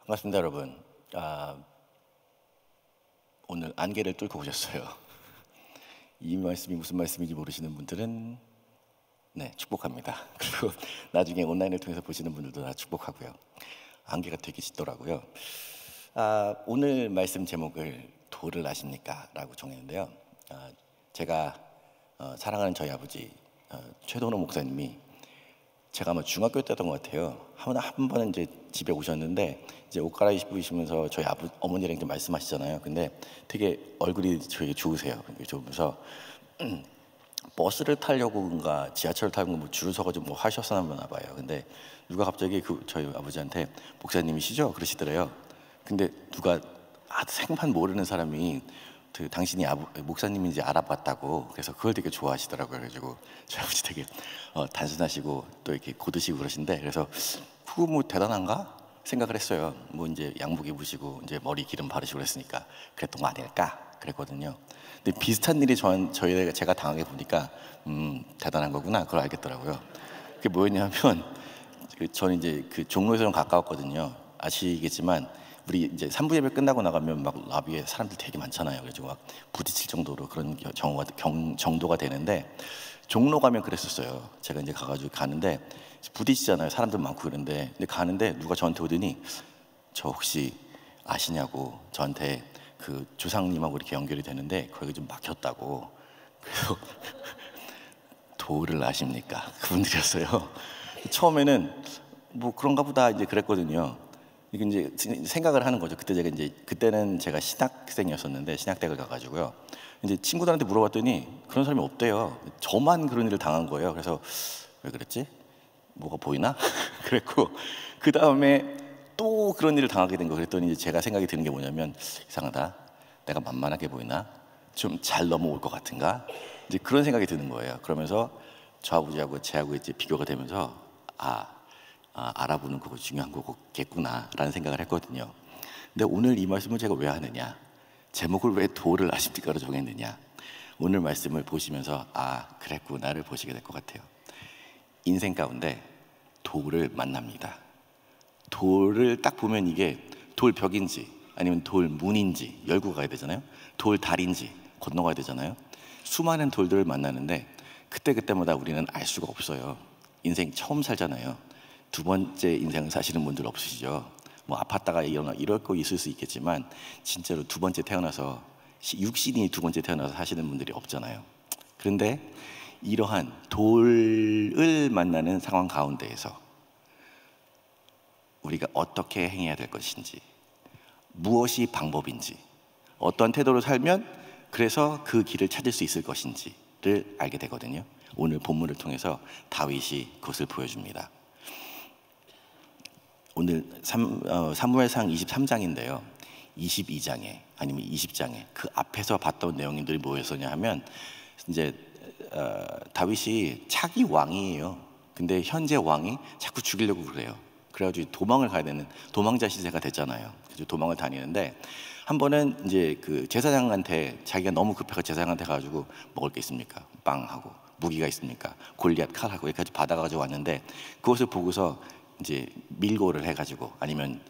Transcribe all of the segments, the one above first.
반갑습니다, 여러분. 오늘 안개를 뚫고 오셨어요. 이 말씀이 무슨 말씀인지 모르시는 분들은 축복합니다. 그리고 나중에 온라인을 통해서 보시는 분들도 다 축복하고요. 안개가 되게 짙더라고요. 오늘 말씀 제목을 도를 아십니까? 라고 정했는데요. 제가 사랑하는 저희 아버지 최도노 목사님이 제가 아마 중학교 때였던 것 같아요. 한 번은 이제 집에 오셨는데 이제 옷 갈아입으시면서 저희 어머니랑 이제 말씀하시잖아요. 근데 되게 얼굴이 저에게 좋으세요. 좋으면서 버스를 타려고인가 지하철을 타고 뭐 줄을 서가지고 뭐 하셨었나 봐요. 근데 누가 갑자기 저희 아버지한테 목사님이시죠? 그러시더래요. 근데 누가 생판 모르는 사람이 당신이 목사님인지 알아봤다고, 그래서 그걸 되게 좋아하시더라고요. 그래가지고 저희 아버지 되게 단순하시고 또 이렇게 고드시고 그러신데, 그래서 그거 뭐 대단한가 생각을 했어요. 뭐 이제 양복 입으시고 이제 머리 기름 바르시고 그랬으니까 그랬던 거 아닐까 그랬거든요. 근데 비슷한 일이 제가 당하게 보니까 대단한 거구나, 그걸 알겠더라고요. 그게 뭐였냐면 저는 이제 그 종로에서 좀 가까웠거든요. 아시겠지만 우리 이제 3부 예배 끝나고 나가면 막 라비에 사람들 되게 많잖아요. 그래서 막 부딪힐 정도로 그런 정도가 되는데, 종로 가면 그랬었어요. 제가 이제 가는데 부딪히잖아요. 사람들 많고 그런데. 근데 가는데 누가 저한테 오더니 저 혹시 아시냐고, 저한테 그 조상님하고 이렇게 연결이 되는데 거기 좀 막혔다고. 그래서 도를 아십니까? 그분들이었어요. 처음에는 뭐 그런가 보다 이제 그랬거든요. 이게 이제 생각을 하는 거죠. 그때는 제가 신학생이었었는데 신학대학을 가가지고요. 이제 친구들한테 물어봤더니 그런 사람이 없대요. 저만 그런 일을 당한 거예요. 그래서 왜 그랬지? 뭐가 보이나? 그랬고, 그 다음에 또 그런 일을 당하게 된 거. 그랬더니 제가 생각이 드는 게 뭐냐면, 이상하다, 내가 만만하게 보이나? 좀 잘 넘어올 것 같은가? 이제 그런 생각이 드는 거예요. 그러면서 저 아버지하고 제하고 이제 비교가 되면서 알아보는 거고 중요한 거겠구나 라는 생각을 했거든요. 근데 오늘 이 말씀을 제가 왜 하느냐, 제목을 왜 도를 아십니까로 정했느냐, 오늘 말씀을 보시면서 그랬구나를 보시게 될 것 같아요. 인생 가운데 도를 만납니다. 돌을 딱 보면 이게 돌벽인지 아니면 돌문인지 열고 가야 되잖아요. 돌다리인지 건너가야 되잖아요. 수많은 돌들을 만나는데 그때마다 우리는 알 수가 없어요. 인생 처음 살잖아요. 두 번째 인생을 사시는 분들 없으시죠? 뭐 아팠다가 이럴 거 있을 수 있겠지만 진짜로 두 번째 태어나서, 육신이 두 번째 태어나서 사시는 분들이 없잖아요. 그런데 이러한 돌을 만나는 상황 가운데에서 우리가 어떻게 행해야 될 것인지, 무엇이 방법인지, 어떤 태도로 살면 그래서 그 길을 찾을 수 있을 것인지를 알게 되거든요. 오늘 본문을 통해서 다윗이 그것을 보여줍니다. 오늘 사무엘상 23장인데요 22장에 아니면 20장에 그 앞에서 봤던 내용들이 뭐였었냐 하면, 이제 다윗이 차기 왕이에요. 근데 현재 왕이 자꾸 죽이려고 그래요. 그래가지고 도망을 가야 되는 도망자 시대가 됐잖아요. 그래서 도망을 다니는데, 한 번은 이제 그 제사장한테, 자기가 너무 급해서 제사장한테 가가지고 먹을 게 있습니까? 빵하고 무기가 있습니까? 골리앗 칼하고 여기까지 받아가지고 왔는데, 그것을 보고서 이제 밀고를 해가지고, 아니면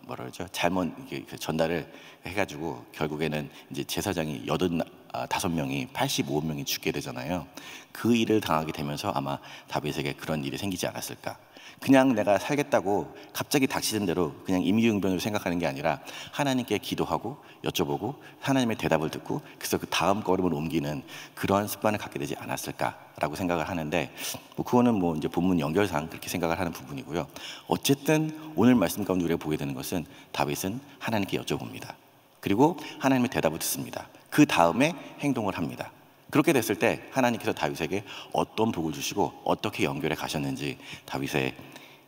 뭐라 그러죠? 잘못 전달을 해가지고 결국에는 이제 제사장이 85명이 85명이 죽게 되잖아요. 그 일을 당하게 되면서 아마 다윗에게 그런 일이 생기지 않았을까. 그냥 내가 살겠다고 갑자기 닥치는 대로 그냥 임기응변으로 생각하는 게 아니라 하나님께 기도하고 여쭤보고 하나님의 대답을 듣고 그래서 그 다음 걸음을 옮기는 그러한 습관을 갖게 되지 않았을까라고 생각을 하는데, 뭐 그거는 뭐 이제 본문 연결상 그렇게 생각을 하는 부분이고요. 어쨌든 오늘 말씀 가운데 우리가 보게 되는 것은 다윗은 하나님께 여쭤봅니다. 그리고 하나님의 대답을 듣습니다. 그 다음에 행동을 합니다. 그렇게 됐을 때 하나님께서 다윗에게 어떤 복을 주시고 어떻게 연결해 가셨는지 다윗의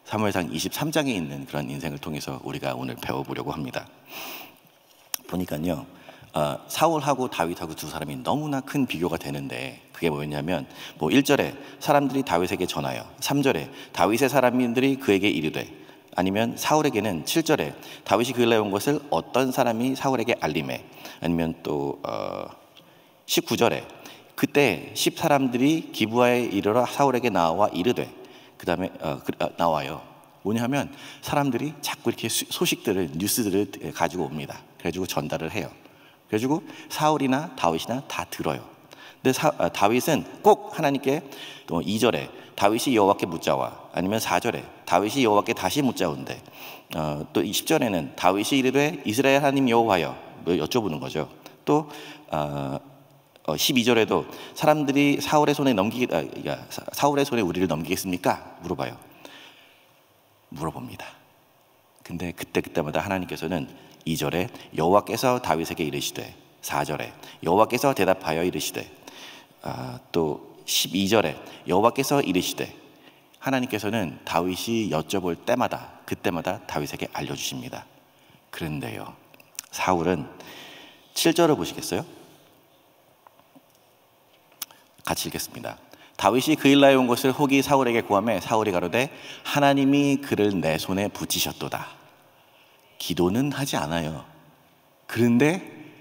사무엘상 23장에 있는 그런 인생을 통해서 우리가 오늘 배워보려고 합니다. 보니까요, 사울하고 다윗하고 두 사람이 너무나 큰 비교가 되는데, 그게 뭐였냐면, 뭐 1절에 사람들이 다윗에게 전하여, 3절에 다윗의 사람들이 그에게 이르되, 아니면 사울에게는 7절에 다윗이 그일에 온 것을 어떤 사람이 사울에게 알림해, 아니면 또 19절에 그때 10사람들이 기브아에 이르러 사울에게 나와 이르되, 그 다음에 나와요. 뭐냐면 사람들이 자꾸 이렇게 소식들을, 뉴스들을 가지고 옵니다. 그래가지고 전달을 해요. 그래가지고 사울이나 다윗이나 다 들어요. 근데 다윗은 꼭 하나님께 또 2절에 다윗이 여호와께 묻자와, 아니면 4절에 다윗이 여호와께 다시 묻자온대, 또 10절에는 다윗이 이르되 이스라엘 하나님 여호와여, 뭐 여쭤보는 거죠. 또 12절에도 사람들이 사울의 손에 사울의 손에 우리를 넘기겠습니까? 물어봅니다. 근데 그때마다 하나님께서는 2절에 여호와께서 다윗에게 이르시되, 4절에 여호와께서 대답하여 이르시되, 또 12절에 여호와께서 이르시되, 하나님께서는 다윗이 여쭤볼 때마다 그때마다 다윗에게 알려주십니다. 그런데요, 사울은 7절을 보시겠어요? 같이 읽겠습니다. 다윗이 그일라에 온 것을 혹이 사울에게 고하매 사울이 가로되 하나님이 그를 내 손에 붙이셨도다. 기도는 하지 않아요. 그런데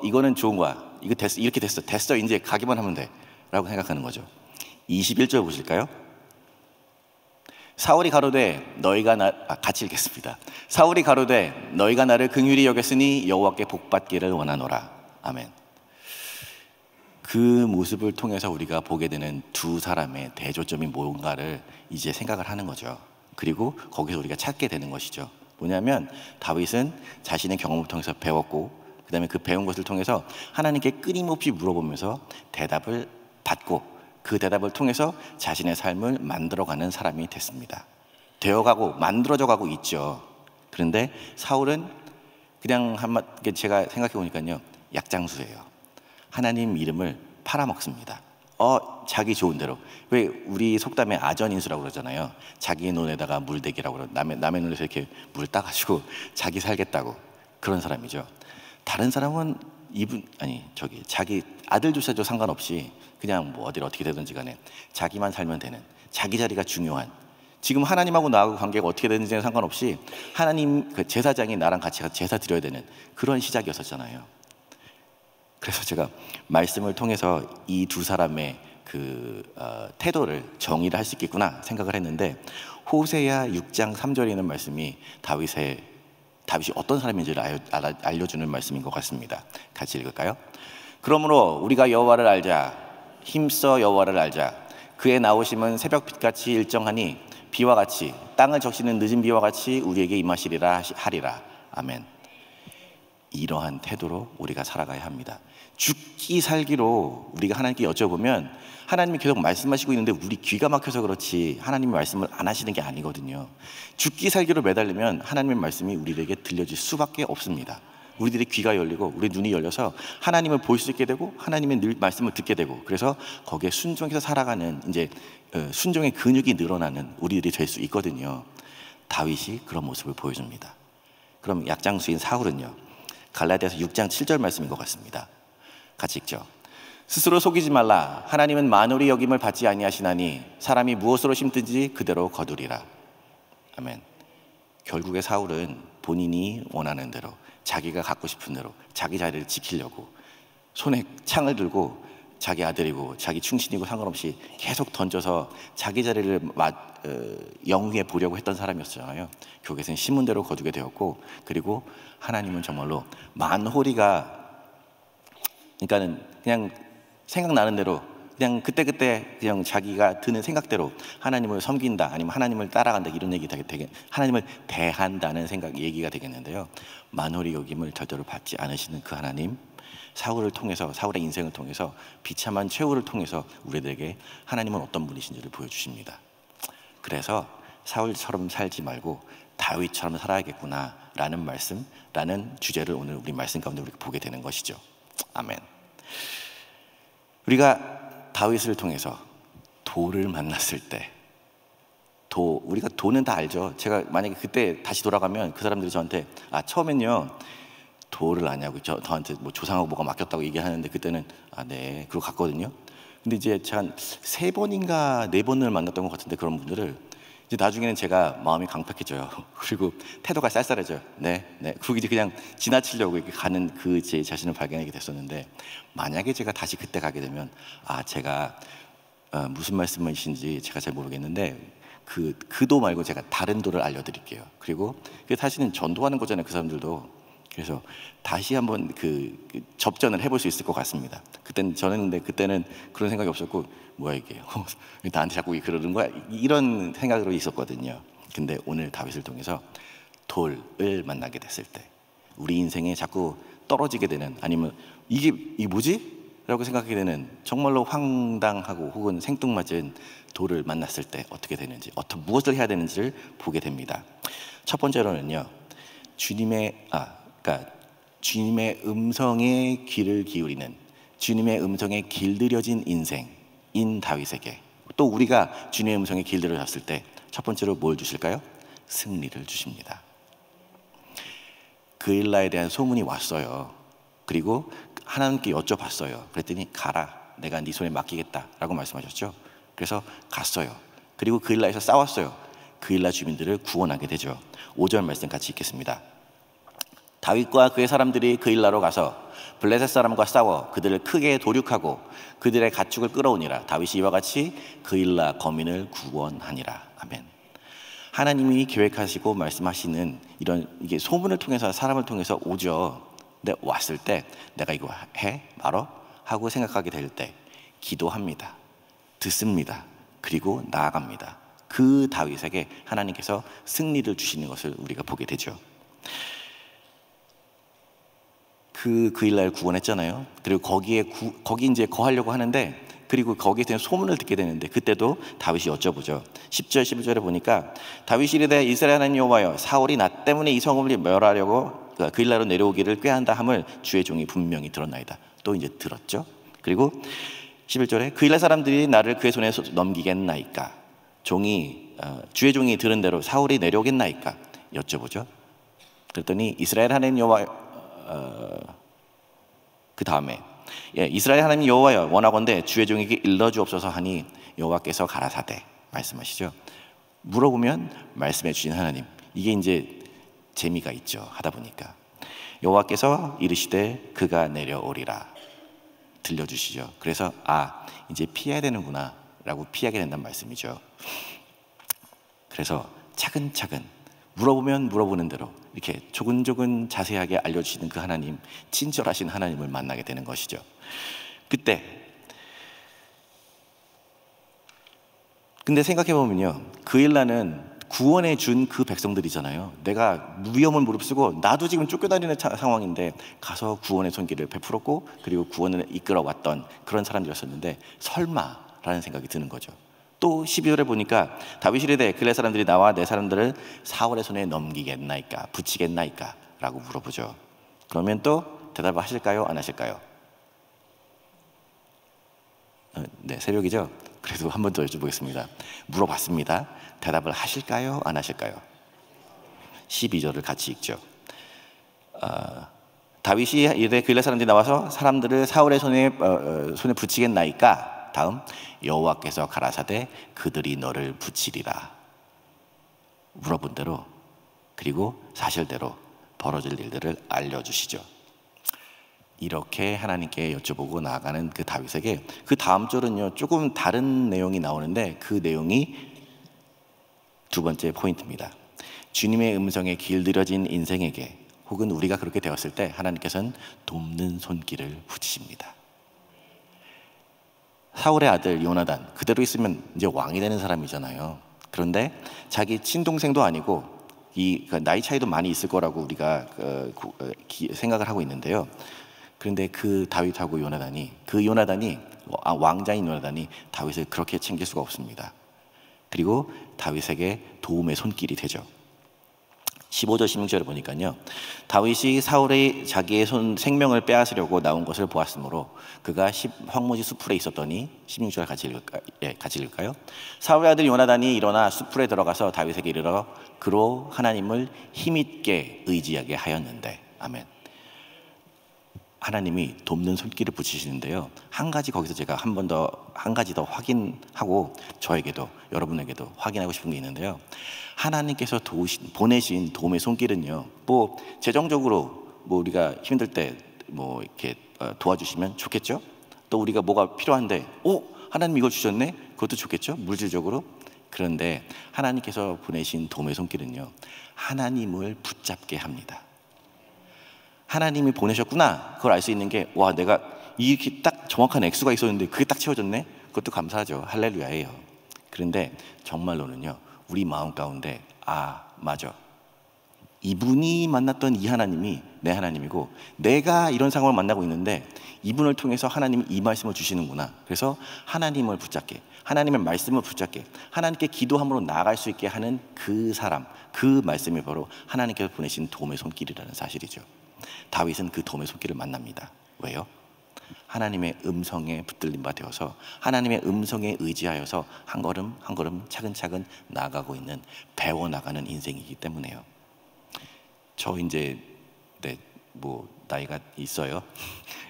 이거는 좋은 거야. 이거 됐어, 이렇게 됐어 이제 가기만 하면 돼 라고 생각하는 거죠. 21절 보실까요? 사울이 가로되 너희가 같이 읽겠습니다. 사울이 가로되 너희가 나를 긍휼히 여겼으니 여호와께 복받기를 원하노라. 아멘. 그 모습을 통해서 우리가 보게 되는 두 사람의 대조점이 뭔가를 이제 생각을 하는 거죠. 그리고 거기서 우리가 찾게 되는 것이죠. 뭐냐면 다윗은 자신의 경험을 통해서 배웠고, 그 다음에 그 배운 것을 통해서 하나님께 끊임없이 물어보면서 대답을 받고, 그 대답을 통해서 자신의 삶을 만들어가는 사람이 됐습니다. 되어가고 만들어져 가고 있죠. 그런데 사울은 그냥 제가 생각해 보니까요, 약장수예요. 하나님 이름을 팔아먹습니다. 자기 좋은 대로. 왜 우리 속담에 아전인수라고 그러잖아요. 자기 눈에다가 물대기라고 그러고, 남의 눈에서 이렇게 물 따가지고 자기 살겠다고, 그런 사람이죠. 다른 사람은 자기 아들조차도 상관없이 그냥 뭐 어디를 어떻게 되든지 간에 자기만 살면 되는, 자기 자리가 중요한, 지금 하나님하고 나하고 관계가 어떻게 되는지는 상관없이 하나님 그 제사장이 나랑 같이 제사 드려야 되는 그런 시작이었었잖아요. 그래서 제가 말씀을 통해서 이 두 사람의 태도를 정의를 할 수 있겠구나 생각을 했는데, 호세야 6장 3절에 있는 말씀이 다윗이 어떤 사람인지를 알려주는 말씀인 것 같습니다. 같이 읽을까요? 그러므로 우리가 여호와를 알자, 힘써 여호와를 알자. 그의 나오심은 새벽빛같이 일정하니 비와 같이, 땅을 적시는 늦은 비와 같이 우리에게 임하시리라 하리라. 아멘. 이러한 태도로 우리가 살아가야 합니다. 죽기 살기로 우리가 하나님께 여쭤보면 하나님이 계속 말씀하시고 있는데 우리 귀가 막혀서 그렇지 하나님의 말씀을 안 하시는 게 아니거든요. 죽기 살기로 매달리면 하나님의 말씀이 우리에게 들려질 수밖에 없습니다. 우리들의 귀가 열리고 우리 눈이 열려서 하나님을 볼 수 있게 되고 하나님의 말씀을 듣게 되고, 그래서 거기에 순종해서 살아가는, 이제 순종의 근육이 늘어나는 우리들이 될 수 있거든요. 다윗이 그런 모습을 보여줍니다. 그럼 약장수인 사울은요, 갈라디아서 6장 7절 말씀인 것 같습니다. 같이 읽죠. 스스로 속이지 말라. 하나님은 만홀히 여김을 받지 아니하시나니 사람이 무엇으로 심든지 그대로 거두리라. 아멘. 결국에 사울은 본인이 원하는 대로, 자기가 갖고 싶은 대로 자기 자리를 지키려고 손에 창을 들고 자기 아들이고 자기 충신이고 상관없이 계속 던져서 자기 자리를 영위해 보려고 했던 사람이었잖아요. 결국에는 심은 대로 거두게 되었고, 그리고 하나님은 정말로 만홀히가, 그러니까는 그냥 생각나는 대로 그냥 그때그때 그냥 자기가 드는 생각대로 하나님을 섬긴다, 아니면 하나님을 따라간다, 이런 얘기 되게 하나님을 대한다는 얘기가 되겠는데요. 만홀히 여김을 절대로 받지 않으시는 그 하나님, 사울을 통해서, 사울의 인생을 통해서, 비참한 최후를 통해서 우리들에게 하나님은 어떤 분이신지를 보여주십니다. 그래서 사울처럼 살지 말고 다윗처럼 살아야겠구나라는 말씀라는 주제를 오늘 우리 말씀 가운데 우리가 보게 되는 것이죠. 아멘. 우리가 다윗을 통해서 도를 만났을 때, 우리가 도는 다 알죠. 제가 만약에 그때 다시 돌아가면 그 사람들이 저한테 처음엔요 도를 아냐고 저한테 뭐 조상하고 뭐가 맡겼다고 얘기하는데, 그때는 네 그러고 갔거든요. 근데 이제 제가 한 3번인가 4번을 만났던 것 같은데, 그런 분들을 이제 나중에는 제가 마음이 강팍해져요. 그리고 태도가 쌀쌀해져요. 네. 그리고 이제 그냥 지나치려고 이렇게 가는 그 제 자신을 발견하게 됐었는데, 만약에 제가 다시 그때 가게 되면 제가 무슨 말씀이신지 제가 잘 모르겠는데 도 말고 제가 다른 도를 알려드릴게요. 그리고 그게 사실은 전도하는 거잖아요, 그 사람들도. 그래서 다시 한번 접전을 해볼 수 있을 것 같습니다. 근데 그때는 그런 생각이 없었고, 뭐야 이게 나한테 자꾸 그러는 거야, 이런 생각으로 있었거든요. 근데 오늘 다윗을 통해서 돌을 만나게 됐을 때, 우리 인생에 자꾸 떨어지게 되는, 아니면 이게 뭐지? 라고 생각하게 되는 정말로 황당하고 혹은 생뚱맞은 돌을 만났을 때 어떻게 되는지, 무엇을 해야 되는지를 보게 됩니다. 첫 번째로는요, 주님의 음성에 귀를 기울이는, 주님의 음성에 길들여진 인생인 다윗에게, 또 우리가 주님의 음성에 길들여졌을 때 첫 번째로 뭘 주실까요? 승리를 주십니다. 그일라에 대한 소문이 왔어요. 그리고 하나님께 여쭤봤어요. 그랬더니 가라, 내가 네 손에 맡기겠다 라고 말씀하셨죠. 그래서 갔어요. 그리고 그일라에서 싸웠어요. 그일라 주민들을 구원하게 되죠. 5절 말씀 같이 읽겠습니다. 다윗과 그의 사람들이 그일라로 가서 블레셋 사람과 싸워 그들을 크게 도륙하고 그들의 가축을 끌어오니라. 다윗이 이와 같이 그일라 거민을 구원하니라. 아멘. 하나님이 계획하시고 말씀하시는 이게 소문을 통해서, 사람을 통해서 오죠. 근데 왔을 때 내가 이거 해? 말어? 하고 생각하게 될 때 기도합니다. 듣습니다. 그리고 나아갑니다. 그 다윗에게 하나님께서 승리를 주시는 것을 우리가 보게 되죠. 그일라를 구원했잖아요. 그리고 거기 이제 거하려고 하는데, 그리고 거기에 대한 소문을 듣게 되는데, 그때도 다윗이 여쭤보죠. 10절 11절에 보니까 다윗이 이르되 이스라엘 하나님 여호와여, 사울이 나 때문에 이 성읍을 멸하려고 그일라로 내려오기를 꾀한다 함을 주의 종이 분명히 들었나이다. 또 이제 들었죠. 그리고 11절에 그일라 사람들이 나를 그의 손에 넘기겠나이까, 주의 종이 들은 대로 사울이 내려오겠나이까 여쭤보죠. 그랬더니 이스라엘 하나님 여호와, 그 다음에 이스라엘 하나님 여호와여, 원하건대 주의 종에게 일러주옵소서 하니 여호와께서 가라사대 말씀하시죠. 물어보면 말씀해 주신 하나님, 이게 이제 재미가 있죠. 하다 보니까 여호와께서 이르시되 그가 내려오리라 들려주시죠. 그래서 이제 피해야 되는구나 라고 피하게 된다는 말씀이죠. 그래서 차근차근 물어보면 물어보는 대로 이렇게 조근조근 자세하게 알려주시는 그 하나님, 친절하신 하나님을 만나게 되는 것이죠. 근데 생각해보면요, 그일라는 구원해 준 그 백성들이잖아요. 내가 위험을 무릅쓰고 나도 지금 쫓겨다니는 상황인데 가서 구원의 손길을 베풀었고, 그리고 구원을 이끌어왔던 그런 사람들이었었는데 설마라는 생각이 드는 거죠. 또 12절에 보니까 다윗이 이르되 그레 사람들이 나와 내 사람들을 사울의 손에 넘기겠나이까, 붙이겠나이까 라고 물어보죠. 그러면 또 대답을 하실까요? 안 하실까요? 네, 새벽이죠? 그래도 한 번 더 여쭤보겠습니다. 물어봤습니다. 대답을 하실까요? 안 하실까요? 12절을 같이 읽죠. 다윗이 이르되 그일라 사람들이 나와서 사람들을 사울의 손에 붙이겠나이까. 다음, 여호와께서 가라사대 그들이 너를 붙이리라. 물어본 대로, 그리고 사실대로 벌어질 일들을 알려주시죠. 이렇게 하나님께 여쭤보고 나아가는 그 다윗에게, 그 다음 절은요 조금 다른 내용이 나오는데, 그 내용이 두 번째 포인트입니다. 주님의 음성에 길들여진 인생에게, 혹은 우리가 그렇게 되었을 때 하나님께서는 돕는 손길을 붙이십니다. 사울의 아들 요나단, 그대로 있으면 이제 왕이 되는 사람이잖아요. 그런데 자기 친동생도 아니고 나이 차이도 많이 있을 거라고 우리가 생각을 하고 있는데요. 그런데 그 다윗하고 요나단이, 왕자인 요나단이 다윗을 그렇게 챙길 수가 없습니다. 그리고 다윗에게 도움의 손길이 되죠. 15절 16절을 보니까요, 다윗이 사울의 자기의 생명을 빼앗으려고 나온 것을 보았으므로 그가 황무지 수풀에 있었더니, 16절 같이 읽을까요? 사울의 아들 요나단이 일어나 수풀에 들어가서 다윗에게 이르러 그로 하나님을 힘있게 의지하게 하였는데. 아멘. 하나님이 돕는 손길을 붙이시는데요, 한 가지 거기서 제가 한 가지 더 확인하고, 저에게도 여러분에게도 확인하고 싶은 게 있는데요, 하나님께서 보내신 도움의 손길은요, 재정적으로 우리가 힘들 때 이렇게 도와주시면 좋겠죠. 또 우리가 뭐가 필요한데 하나님 이걸 주셨네, 그것도 좋겠죠. 물질적으로. 그런데 하나님께서 보내신 도움의 손길은요, 하나님을 붙잡게 합니다. 하나님이 보내셨구나, 그걸 알 수 있는 게, 와, 내가 이렇게 딱 정확한 액수가 있었는데 그게 딱 채워졌네? 그것도 감사하죠. 할렐루야예요. 그런데 정말로는요, 우리 마음 가운데, 아, 맞아, 이분이 만났던 이 하나님이 내 하나님이고, 내가 이런 상황을 만나고 있는데 이분을 통해서 하나님이 이 말씀을 주시는구나. 그래서 하나님을 붙잡게, 하나님의 말씀을 붙잡게, 하나님께 기도함으로 나아갈 수 있게 하는 그 사람, 그 말씀이 바로 하나님께서 보내신 도움의 손길이라는 사실이죠. 다윗은 그 도움의 손길을 만납니다. 왜요? 하나님의 음성에 붙들린 바 되어서, 하나님의 음성에 의지하여서 한 걸음 한 걸음 차근차근 나아가고 있는, 배워나가는 인생이기 때문에요. 저 이제 뭐 나이가 있어요.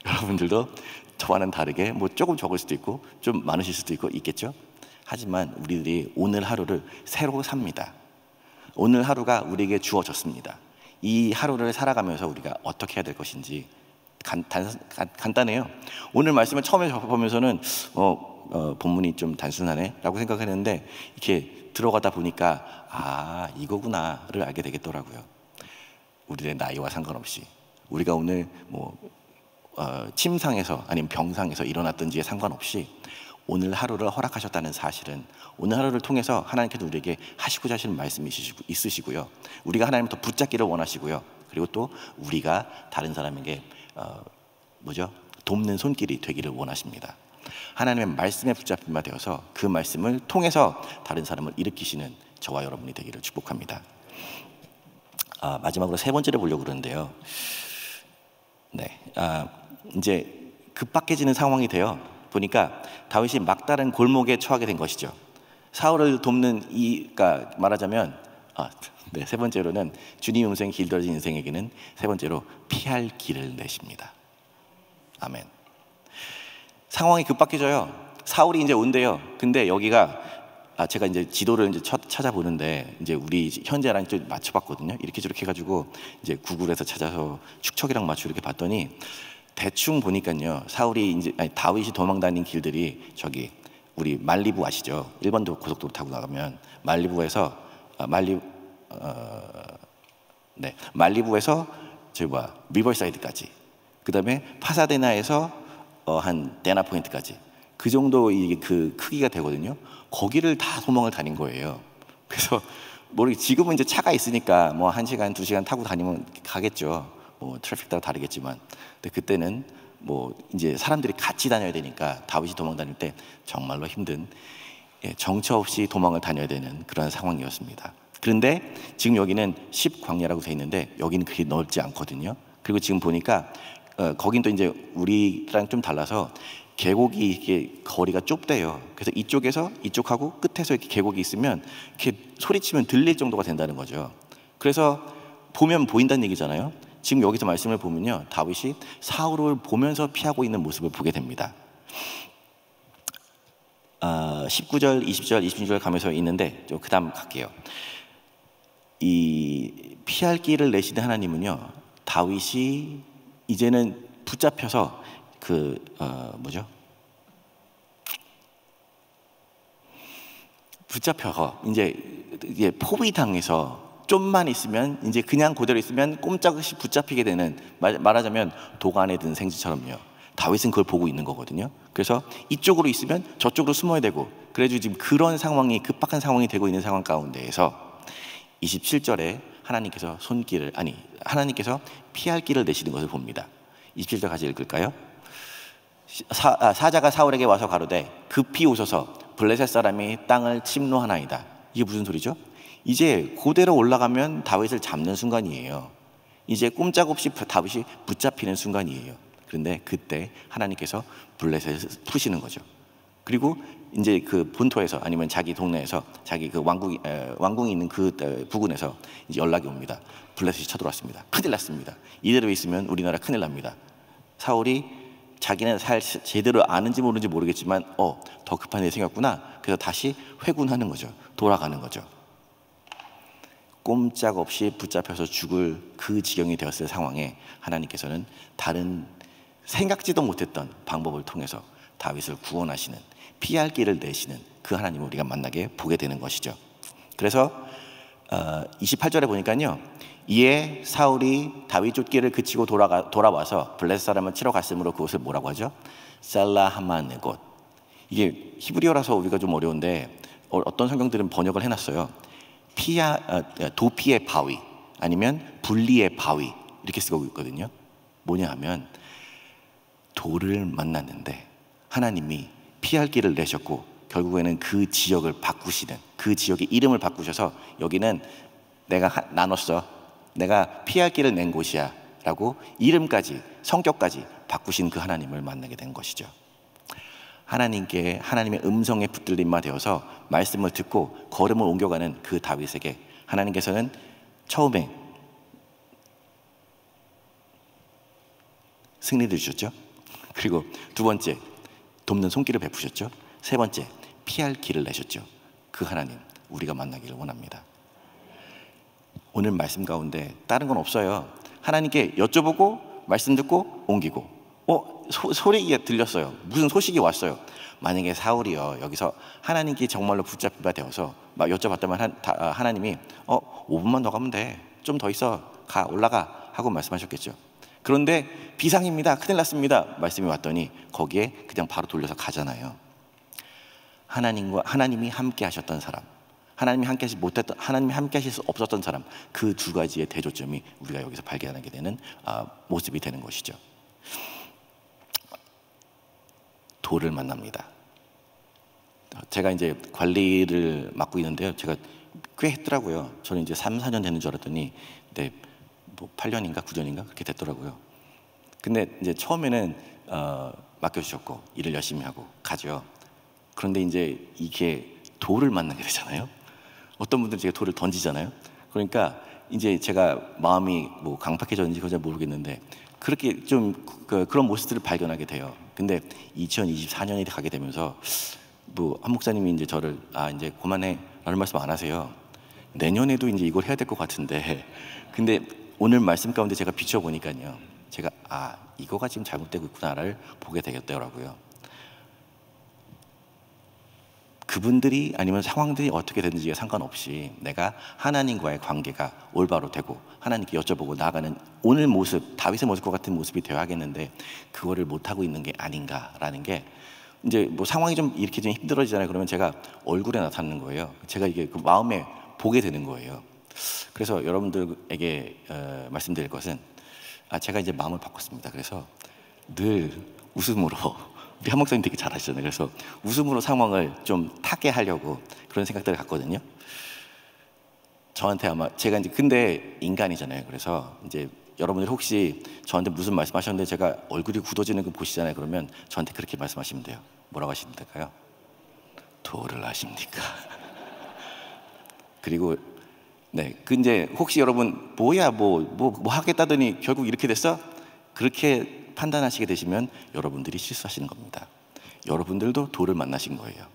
여러분들도 저와는 다르게 뭐 조금 적을 수도 있고 좀 많으실 수도 있고 있겠죠. 하지만 우리들이 오늘 하루를 새로 삽니다. 오늘 하루가 우리에게 주어졌습니다. 이 하루를 살아가면서 우리가 어떻게 해야 될 것인지 간단해요. 오늘 말씀을 처음에 접하면서는 본문이 좀 단순하네 라고 생각했는데, 이렇게 들어가다 보니까 아, 이거구나를 알게 되겠더라고요. 우리의 나이와 상관없이, 우리가 오늘 뭐 침상에서 아니면 병상에서 일어났던지에 상관없이 오늘 하루를 허락하셨다는 사실은, 오늘 하루를 통해서 하나님께서 우리에게 하시고자 하시는 말씀이 있으시고요, 우리가 하나님을 더 붙잡기를 원하시고요, 그리고 또 우리가 다른 사람에게 돕는 손길이 되기를 원하십니다. 하나님의 말씀에 붙잡힌 바 되어서 그 말씀을 통해서 다른 사람을 일으키시는 저와 여러분이 되기를 축복합니다. 마지막으로 세 번째를 보려고 그러는데요. 이제 급박해지는 상황이 되어 보니까 다윗이 막다른 골목에 처하게 된 것이죠. 사울을 돕는 그러니까 말하자면 세 번째로는 주님 음성이 길들어진 인생에게는 세 번째로 피할 길을 내십니다. 아멘. 상황이 급박해져요. 사울이 이제 온대요. 근데 여기가 제가 이제 지도를 이제 찾아보는데 이제 우리 현재랑 좀 맞춰봤거든요. 이렇게 저렇게 해가지고 이제 구글에서 찾아서 축척이랑 맞추고 이렇게 봤더니 대충 보니까요, 다윗이 도망다닌 길들이 저기 우리 말리부 아시죠? 일본도 고속도로 타고 나가면 말리부에서 리버사이드까지, 그 다음에 파사데나에서 한 데나 포인트까지, 그 정도 이게 그 크기가 되거든요. 거기를 다 도망을 다닌 거예요. 그래서 지금은 이제 차가 있으니까 뭐 1시간, 2시간 타고 다니면 가겠죠. 뭐 트래픽 따라 다르겠지만, 근데 그때는 뭐 이제 사람들이 같이 다녀야 되니까 다윗이 도망 다닐 때 정말로 힘든, 정처 없이 도망을 다녀야 되는 그런 상황이었습니다. 그런데 지금 여기는 10광야라고 돼 있는데 여기는 그리 넓지 않거든요. 그리고 지금 보니까 거긴 또 이제 우리랑 좀 달라서 계곡이 이렇게 거리가 좁대요. 그래서 이쪽에서 이쪽하고 끝에서 이렇게 계곡이 있으면 이렇게 소리치면 들릴 정도가 된다는 거죠. 그래서 보면 보인다는 얘기잖아요. 지금 여기서 말씀을 보면요, 다윗이 사울을 보면서 피하고 있는 모습을 보게 됩니다. 19절, 20절, 26절 가면서 있는데 그 다음 갈게요. 이 피할 길을 내시는 하나님은요, 다윗이 이제는 붙잡혀서 붙잡혀서 이제 포위당해서 좀만 있으면, 이제 그냥 그대로 있으면 꼼짝없이 붙잡히게 되는, 말하자면 도간에 든 생쥐처럼요. 다윗은 그걸 보고 있는 거거든요. 그래서 이쪽으로 있으면 저쪽으로 숨어야 되고, 그래도 지금 그런 상황이, 급박한 상황이 되고 있는 상황 가운데에서 27절에 하나님께서 피할 길을 내시는 것을 봅니다. 27절 같이 읽을까요? 사자가 사울에게 와서 가로되 급히 오소서, 블레셋 사람이 땅을 침노하나이다. 이게 무슨 소리죠? 이제 그대로 올라가면 다윗을 잡는 순간이에요. 이제 꼼짝없이 다윗이 붙잡히는 순간이에요. 그런데 그때 하나님께서 블레셋을 푸시는 거죠. 그리고 이제 그 본토에서, 아니면 자기 동네에서, 자기 그 왕궁이 있는 그 부근에서 이제 연락이 옵니다. 블레셋이 쳐들어왔습니다. 큰일 났습니다. 이대로 있으면 우리나라 큰일 납니다. 사울이 자기는 제대로 아는지 모르는지 모르겠지만 더 급한 일이 생겼구나. 그래서 다시 회군하는 거죠. 돌아가는 거죠. 꼼짝없이 붙잡혀서 죽을 그 지경이 되었을 상황에 하나님께서는 다른 생각지도 못했던 방법을 통해서 다윗을 구원하시는, 피할 길을 내시는 그 하나님을 우리가 만나게 보게 되는 것이죠. 그래서 28절에 보니까요, 이에 사울이 다윗 쫓기를 그치고 돌아와서 블레셋 사람을 치러 갔으므로 그곳을 뭐라고 하죠? 살라하마네 곳. 이게 히브리어라서 우리가 좀 어려운데 어떤 성경들은 번역을 해놨어요. 도피의 바위 아니면 분리의 바위 이렇게 쓰고 있거든요. 뭐냐 하면 돌을 만났는데 하나님이 피할 길을 내셨고 결국에는 그 지역을 바꾸시는, 그 지역의 이름을 바꾸셔서 여기는 내가 나눴어, 내가 피할 길을 낸 곳이야 라고 이름까지 성격까지 바꾸신 그 하나님을 만나게 된 것이죠. 하나님의 음성에 붙들림마 되어서 말씀을 듣고 걸음을 옮겨가는 그 다윗에게 하나님께서는 처음에 승리를 주셨죠. 그리고 두 번째 돕는 손길을 베푸셨죠. 세 번째 피할 길을 내셨죠. 그 하나님 우리가 만나기를 원합니다. 오늘 말씀 가운데 다른 건 없어요. 하나님께 여쭤보고 말씀 듣고 옮기고 소리가 들렸어요. 무슨 소식이 왔어요. 만약에 사울이요 여기서 하나님께 정말로 붙잡히게 되어서 막 여쭤봤다면 하나님이 5분만 더 가면 돼, 좀 더 있어, 가, 올라가 하고 말씀하셨겠죠. 그런데 비상입니다, 큰일 났습니다 말씀이 왔더니 거기에 그냥 바로 돌려서 가잖아요. 하나님이 함께 하셨던 사람, 하나님이 함께 하실 수 없었던 사람, 그 두 가지의 대조점이 우리가 여기서 발견하게 되는 모습이 되는 것이죠. 돌을 만납니다. 제가 이제 관리를 맡고 있는데요, 제가 꽤 했더라고요. 저는 이제 3, 4년 되는 줄 알았더니 뭐 8년인가 9년인가 그렇게 됐더라고요. 근데 이제 처음에는 맡겨주셨고 일을 열심히 하고 가죠. 그런데 이제 이게 돌을 만나게 되잖아요. 어떤 분들은 제가 돌을 던지잖아요. 그러니까 이제 제가 마음이 뭐 강팍해졌는지 그건 잘 모르겠는데 그렇게 좀 그런 모습들을 발견하게 돼요. 근데 2024년이 가게 되면서 뭐 한 목사님이 이제 저를 이제 그만해 라는 말씀 안 하세요. 내년에도 이제 이걸 해야 될 것 같은데, 근데 오늘 말씀 가운데 제가 비춰보니까요, 제가 이거가 지금 잘못되고 있구나를 보게 되겠더라고요. 그분들이 아니면 상황들이 어떻게 되는지에 상관없이 내가 하나님과의 관계가 올바로 되고 하나님께 여쭤보고 나아가는 오늘 모습, 다윗의 모습과 같은 모습이 되어야 하겠는데 그거를 못하고 있는 게 아닌가라는 게, 이제 뭐 상황이 좀 이렇게 좀 힘들어지잖아요. 그러면 제가 얼굴에 나타나는 거예요. 제가 이게 그 마음에 보게 되는 거예요. 그래서 여러분들에게 말씀드릴 것은 제가 이제 마음을 바꿨습니다. 그래서 늘 웃음으로 우리 한 목사님 되게 잘하시잖아요. 그래서 웃음으로 상황을 좀 타게 하려고 그런 생각들을 갖거든요. 저한테 아마 제가 이제 근데 인간이잖아요. 그래서 이제 여러분들 혹시 저한테 무슨 말씀하셨는데 제가 얼굴이 굳어지는 거 보시잖아요. 그러면 저한테 그렇게 말씀하시면 돼요. 뭐라고 하시면 될까요? 도를 아십니까? 그리고 근데 혹시 여러분 뭐야 뭐 하겠다더니 결국 이렇게 됐어? 그렇게 판단하시게 되시면 여러분들이 실수하시는 겁니다. 여러분들도 돌을 만나신 거예요.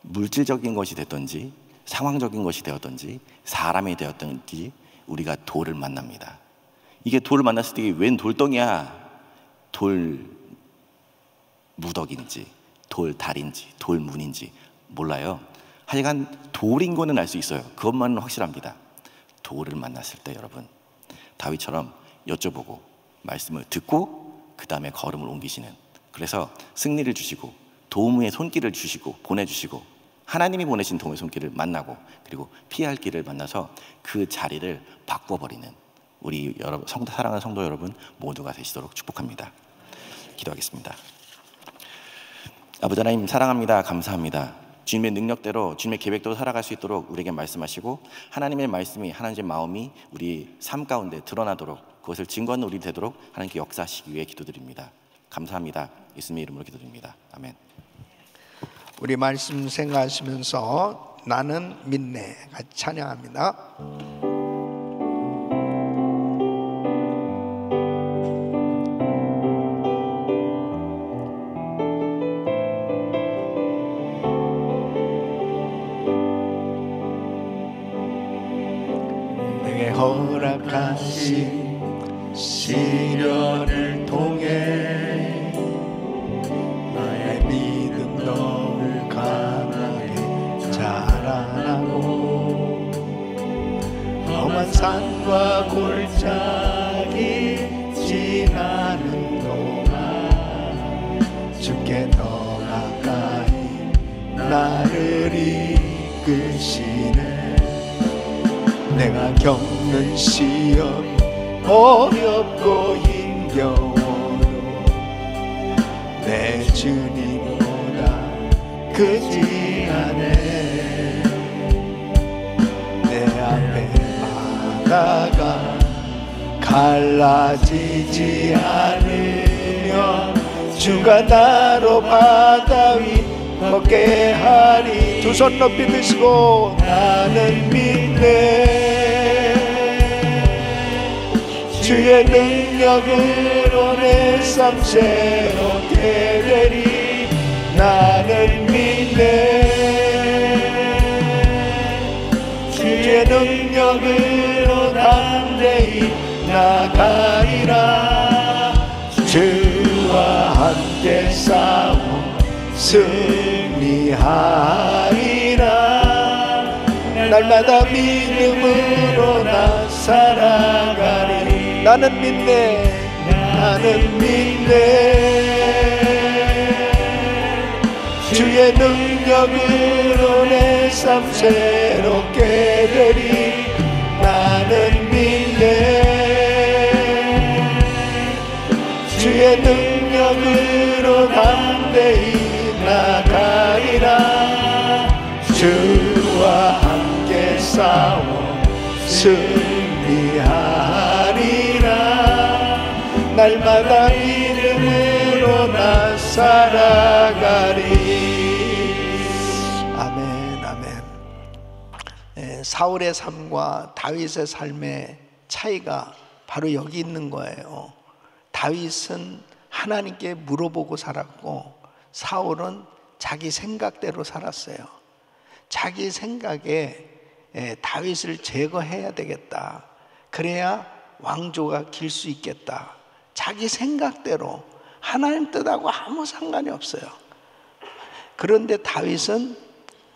물질적인 것이 됐든지 상황적인 것이 되었든지 사람이 되었든지 우리가 돌을 만납니다. 이게 돌을 만났을 때 웬 돌덩이야, 돌 무덕인지 돌달인지 돌문인지 몰라요. 하여간 돌인 거는 알 수 있어요. 그것만은 확실합니다. 돌을 만났을 때 여러분 다윗처럼 여쭤보고 말씀을 듣고 그 다음에 걸음을 옮기시는, 그래서 승리를 주시고 도움의 손길을 주시고 보내주시고 하나님이 보내신 도움의 손길을 만나고 그리고 피할 길을 만나서 그 자리를 바꿔버리는 우리 여러분, 사랑하는 성도 여러분 모두가 되시도록 축복합니다. 기도하겠습니다. 아버지 하나님 사랑합니다. 감사합니다. 주님의 능력대로 주님의 계획대로 살아갈 수 있도록 우리에게 말씀하시고 하나님의 말씀이, 하나님의 마음이 우리 삶 가운데 드러나도록 그것을 증거하는 우리 되도록 하나님께 역사하시기 위해 기도드립니다. 감사합니다. 예수님의 이름으로 기도드립니다. 아멘. 우리 말씀 생각하시면서 나는 믿네 같이 찬양합니다. 내게 허락하신 시련을 통해 나의 산과 골짜기 지나는 동안 주께 더 가까이 나를 이끄시네. 내가 겪는 시험 어렵고 힘겨워도 내 주님보다 크지 않네. 내 앞에 바다가 갈라지지 않으며 주가 나로 바다 위 걷게 하리. 두 손 높이 드시고 나는 믿네. 주의 능력으로 내 삶 새롭게 되리. 나는 믿네. 주의 능력으로 담대히 나가리라. 주와 함께 싸워 승리하리라. 날마다 믿음으로 나 살아가리. 나는 믿네. 나는 믿네. 주의 능력으로 내 삶 새롭게 되리. 나는 믿네. 주의 능력으로 담대히 나가리라. 주와 함께 싸워 승리하리라. 날마다 믿음으로 나 살아가리. 아멘, 아멘. 사울의 삶과 다윗의 삶의 차이가 바로 여기 있는 거예요. 다윗은 하나님께 물어보고 살았고 사울은 자기 생각대로 살았어요. 자기 생각에 다윗을 제거해야 되겠다. 그래야 왕조가 길 수 있겠다. 자기 생각대로. 하나님 뜻하고 아무 상관이 없어요. 그런데 다윗은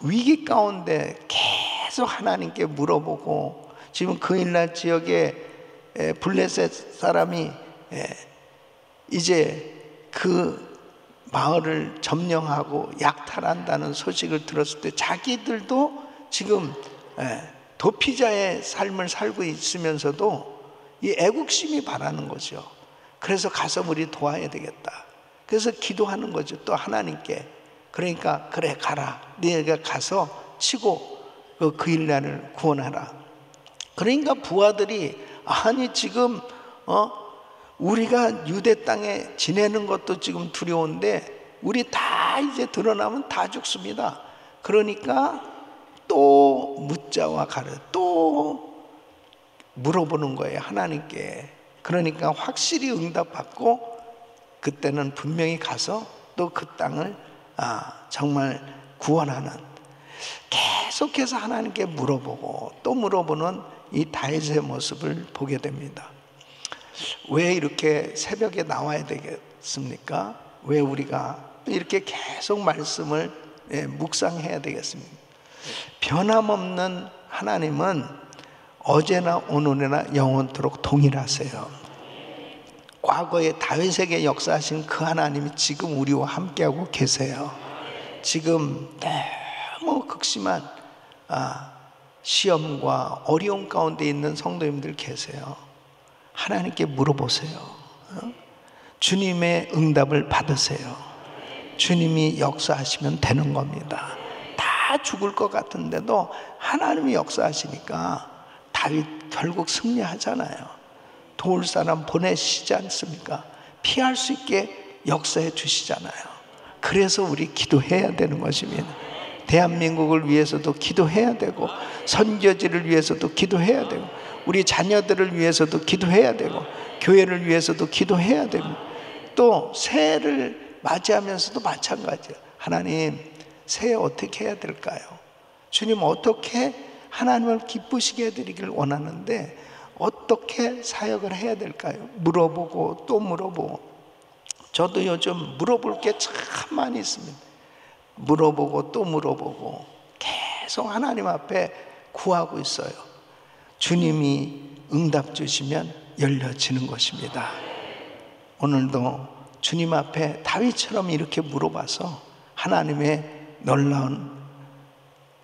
위기 가운데 계속 하나님께 물어보고, 지금 그일날 지역에 블레셋 사람이 이제 그 마을을 점령하고 약탈한다는 소식을 들었을 때 자기들도 지금 도피자의 삶을 살고 있으면서도 이 애국심이 바라는 거죠. 그래서 가서 우리 도와야 되겠다. 그래서 기도하는 거죠. 또 하나님께. 그러니까 그래 가라. 네가 가서 치고 그 일날을 구원하라. 그러니까 부하들이 아니 지금 우리가 유대 땅에 지내는 것도 지금 두려운데 우리 다 이제 드러나면 다 죽습니다. 그러니까 또 묻자와 가르 또 물어보는 거예요, 하나님께. 그러니까 확실히 응답받고 그때는 분명히 가서 또 그 땅을 정말 구원하는, 계속해서 하나님께 물어보고 또 물어보는 이 다윗의 모습을 보게 됩니다. 왜 이렇게 새벽에 나와야 되겠습니까? 왜 우리가 이렇게 계속 말씀을 묵상해야 되겠습니까? 변함없는 하나님은 어제나 오늘이나 영원토록 동일하세요. 과거에 다윗에게 역사하신 그 하나님이 지금 우리와 함께하고 계세요. 지금 너무 극심한 시험과 어려움 가운데 있는 성도님들 계세요. 하나님께 물어보세요. 주님의 응답을 받으세요. 주님이 역사하시면 되는 겁니다. 다 죽을 것 같은데도 하나님이 역사하시니까 다윗 결국 승리하잖아요. 도울 사람 보내시지 않습니까? 피할 수 있게 역사해 주시잖아요. 그래서 우리 기도해야 되는 것입니다. 대한민국을 위해서도 기도해야 되고, 선교지를 위해서도 기도해야 되고, 우리 자녀들을 위해서도 기도해야 되고, 교회를 위해서도 기도해야 되고, 또 새해를 맞이하면서도 마찬가지예요. 하나님, 새해 어떻게 해야 될까요? 주님, 어떻게 하나님을 기쁘시게 해드리길 원하는데 어떻게 사역을 해야 될까요? 물어보고 또 물어보고. 저도 요즘 물어볼 게 참 많이 있습니다. 물어보고 또 물어보고 계속 하나님 앞에 구하고 있어요. 주님이 응답 주시면 열려지는 것입니다. 오늘도 주님 앞에 다윗처럼 이렇게 물어봐서 하나님의 놀라운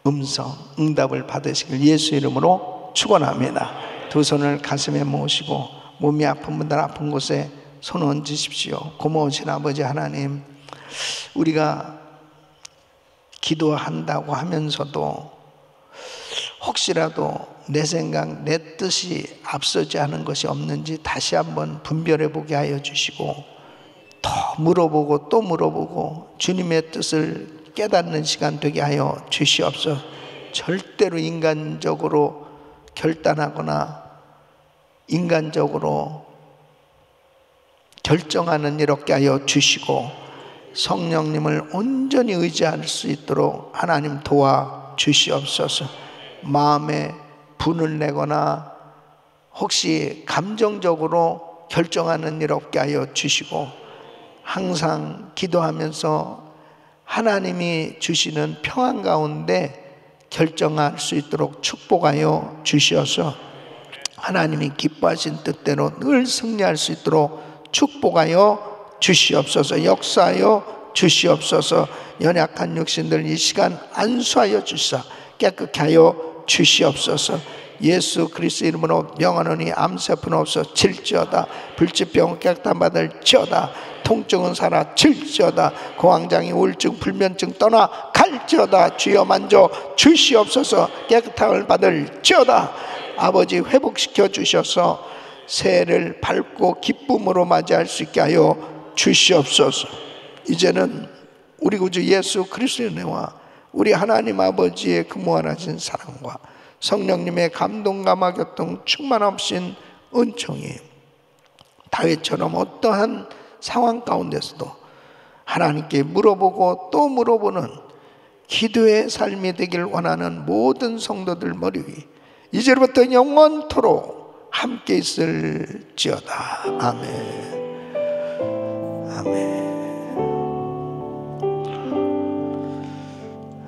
음성, 응답을 받으시길 예수 이름으로 축원합니다. 두 손을 가슴에 모으시고 몸이 아픈 분들 아픈 곳에 손 얹으십시오. 고마우신 아버지 하나님, 우리가 기도한다고 하면서도 혹시라도 내 생각, 내 뜻이 앞서지 않은 것이 없는지 다시 한번 분별해 보게 하여 주시고, 더 물어보고 또 물어보고 주님의 뜻을 깨닫는 시간 되게 하여 주시옵소서. 절대로 인간적으로 결단하거나 인간적으로 결정하는 일 없게 하여 주시고, 성령님을 온전히 의지할 수 있도록 하나님 도와 주시옵소서. 마음에 분을 내거나 혹시 감정적으로 결정하는 일 없게 하여 주시고, 항상 기도하면서 하나님이 주시는 평안 가운데 결정할 수 있도록 축복하여 주시어서 하나님이 기뻐하신 뜻대로 늘 승리할 수 있도록 축복하여 주시옵소서. 역사하여 주시옵소서. 연약한 육신들 이 시간 안수하여 주시사 깨끗게 하여 주시옵소서. 예수 그리스도 이름으로 명하노니 암세포는 없어 질지어다. 불치병 깨끗한 받을지어다. 통증은 사라질지어다. 공황장애 우울증 불면증 떠나 갈지어다. 주여 만져 주시옵소서. 깨끗함을 받을지어다. 아버지 회복시켜 주셔서 새해를 밝고 기쁨으로 맞이할 수 있게 하여 주시옵소서. 이제는 우리 구주 예수 그리스도의 은혜와 우리 하나님 아버지의 그 무한하신 사랑과 성령님의 감동감화 교통 충만하신 은총이 다윗처럼 어떠한 상황 가운데서도 하나님께 물어보고 또 물어보는 기도의 삶이 되길 원하는 모든 성도들 머리 위 이제부터 영원토록 함께 있을지어다. 아멘. 아멘.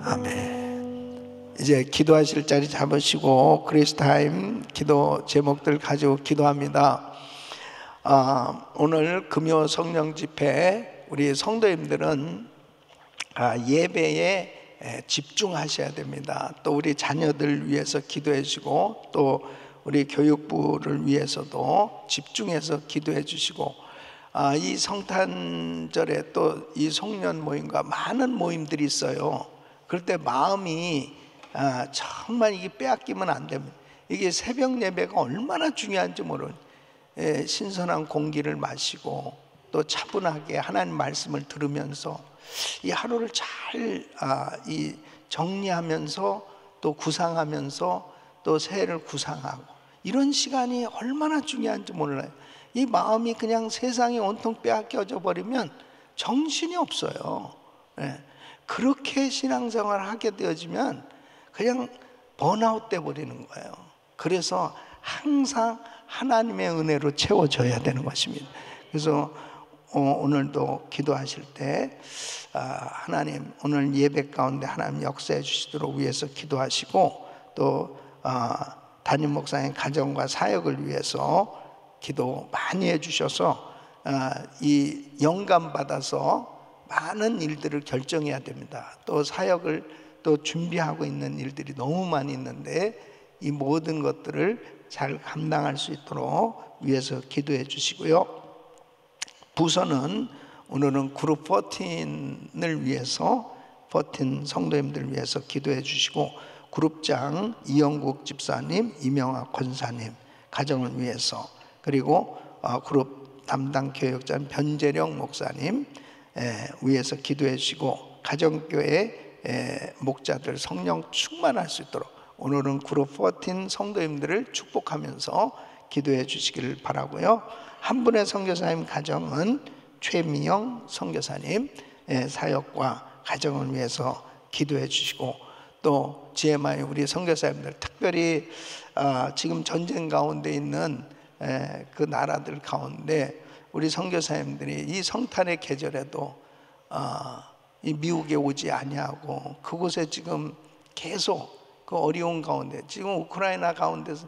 아멘. 이제 기도하실 자리 잡으시고 그리스타임 기도 제목들 가지고 기도합니다. 오늘 금요 성령 집회 우리 성도님들은 예배에 집중하셔야 됩니다. 또 우리 자녀들 위해서 기도해 주시고 또 우리 교육부를 위해서도 집중해서 기도해 주시고, 이 성탄절에 또 이 송년 모임과 많은 모임들이 있어요. 그럴 때 마음이 정말 이게 빼앗기면 안 됩니다. 이게 새벽 예배가 얼마나 중요한지 모르는, 신선한 공기를 마시고 또 차분하게 하나님 말씀을 들으면서 이 하루를 잘 정리하면서 또 구상하면서 또 새해를 구상하고, 이런 시간이 얼마나 중요한지 몰라요. 이 마음이 그냥 세상에 온통 빼앗겨져 버리면 정신이 없어요. 그렇게 신앙생활을 하게 되어지면 그냥 번아웃 돼 버리는 거예요. 그래서 항상 하나님의 은혜로 채워져야 되는 것입니다. 그래서 오늘도 기도하실 때 하나님 오늘 예배 가운데 하나님 역사해 주시도록 위해서 기도하시고, 또 담임 목사님 가정과 사역을 위해서 기도 많이 해주셔서 이 영감 받아서 많은 일들을 결정해야 됩니다. 또 사역을 또 준비하고 있는 일들이 너무 많이 있는데 이 모든 것들을 잘 감당할 수 있도록 위해서 기도해 주시고요. 부서는 오늘은 그룹 14을 위해서 14 성도님들 위해서 기도해 주시고, 그룹장 이영국 집사님, 이명학 권사님 가정을 위해서, 그리고 그룹 담당 교역자 변재령 목사님 위해서 기도해 주시고, 가정교회 목자들 성령 충만할 수 있도록 오늘은 그룹 14 성도님들을 축복하면서 기도해 주시기를 바라고요. 한 분의 선교사님 가정은 최미영 선교사님 사역과 가정을 위해서 기도해 주시고, 또 GMI 우리 선교사님들 특별히 지금 전쟁 가운데 있는 그 나라들 가운데 우리 선교사님들이 이 성탄의 계절에도 이 미국에 오지 아니하고 그곳에 지금 계속 그 어려운 가운데 지금 우크라이나 가운데서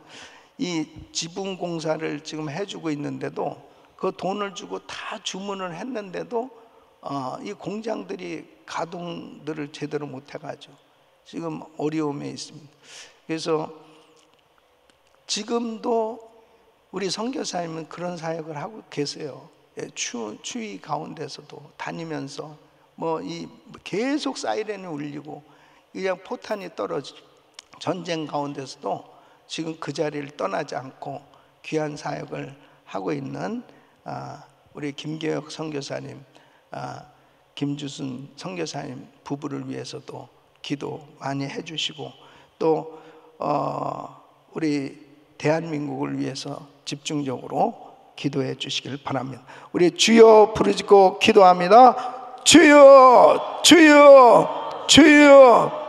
이 지붕 공사를 지금 해주고 있는데도 그 돈을 주고 다 주문을 했는데도 이 공장들이 가동들을 제대로 못 해가지고 지금 어려움에 있습니다. 그래서 지금도 우리 선교사님은 그런 사역을 하고 계세요. 추위 가운데서도 다니면서 계속 사이렌이 울리고 그냥 포탄이 떨어지고 전쟁 가운데서도 지금 그 자리를 떠나지 않고 귀한 사역을 하고 있는 우리 김계혁 선교사님, 김주순 선교사님 부부를 위해서도 기도 많이 해주시고 또 우리 대한민국을 위해서 집중적으로 기도해 주시길 바랍니다. 우리 주여 부르짖고 기도합니다. 주여, 주여, 주여.